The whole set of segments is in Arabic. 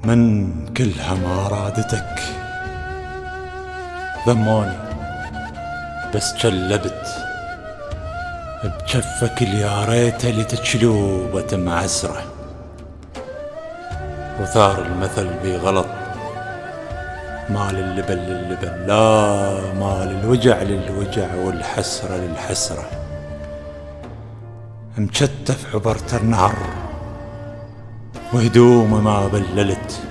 من كلها ما رادتك ذموني، بس جلبت بجفك يا ريت اللي تجلوبة معسرة. وثار المثل بي غلط، مال اللبن للبن، لا مال الوجع للوجع والحسرة للحسرة. مشتف عبرت النهر وهدومي ما بللت،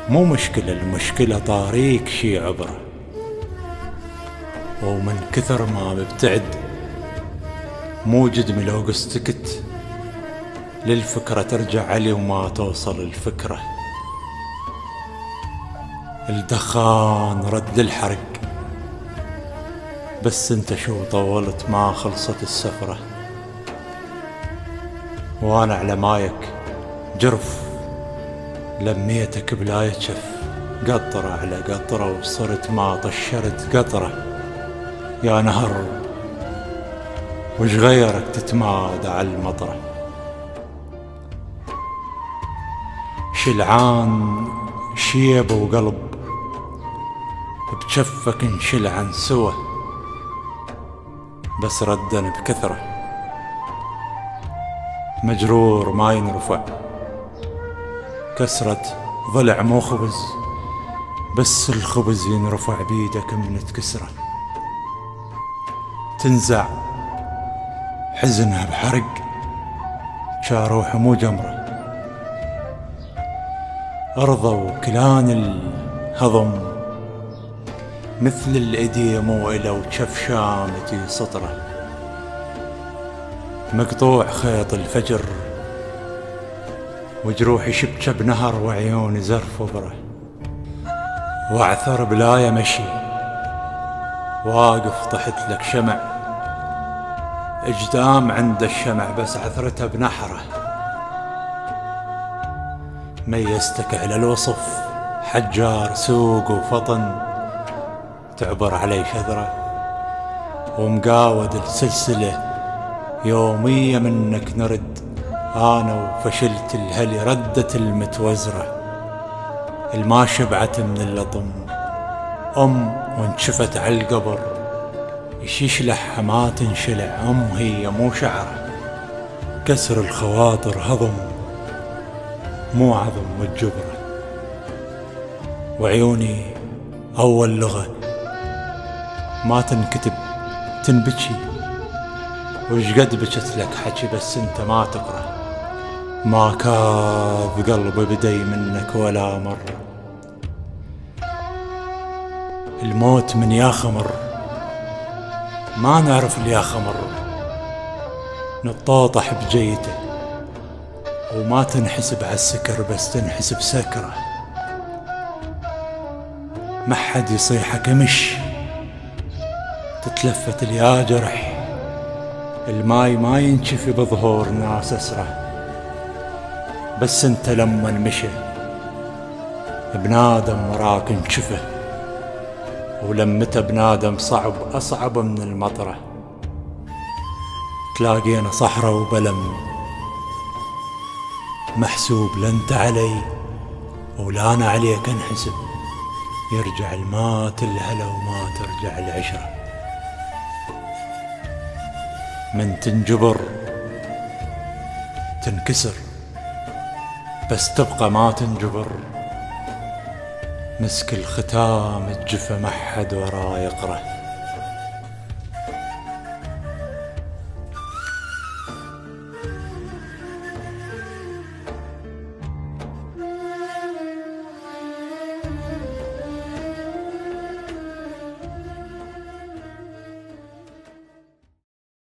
مو مشكلة المشكلة طاريك شي عبرة. ومن كثر ما ببتعد مو جدمي لو قستكت، للفكرة ترجع علي وما توصل الفكرة. الدخان رد للحرق، بس انت شو طولت ما خلصت السفرة. وانا على مايك جرف لميتك بلا يتشف، قطرة على قطرة وصرت ما طشرت قطرة. يا نهر وش غيرك تتمادى على المطرة. شلعان شيب وقلب بجفك انشل عن سوى، بس ردن بكثرة. مجرور ما ينرفع، كسرة ضلع مو خبز، بس الخبز ينرفع بيدك من تكسره. تنزع حزنها بحرق، شاروح مو جمره. أرضى وكلان الهضم مثل الإديم وإلى وشف شامتي سطره. مقطوع خيط الفجر وجروحي شبشب نهر وعيوني زرف وبره. واعثر بلا يمشي واقف طحت لك شمع، اجدام عند الشمع بس عثرته بنحره. ميزتك على الوصف حجار سوق وفطن، تعبر علي شذرة ومقاود السلسلة يومية منك نرد. انا وفشلت الهلي ردت المتوزرة، الما شبعت من اللطم وانشفت على القبر. يشلح ما تنشلع هي مو شعره. كسر الخواطر هضم مو عظم والجبرة. وعيوني أول لغة ما تنكتب تنبكي، وش قد بكت لك حكي بس انت ما تقرأ. ما كاذ قلبي بدي منك ولا مرة. الموت من يا خمر ما نعرف اليا خمر، نطاطح بجيته وما تنحسب عالسكر بس تنحسب سكرة. ما حد يصيحك مش تتلفت اليا جرح، الماي ما ينشفي بظهور ناس أسرة. بس انت لما مشى بنادم وراك انشفه، ولمته بنادم صعب أصعب من المطرة. تلاقينا صحرا وبلم محسوب، لا انت علي ولا انا عليك انحسب. يرجع المات الهلا وما ترجع العشرة. من تنجبر تنكسر بس تبقى ما تنجبر. مسك الختام الجفة ما حد وراه يقره.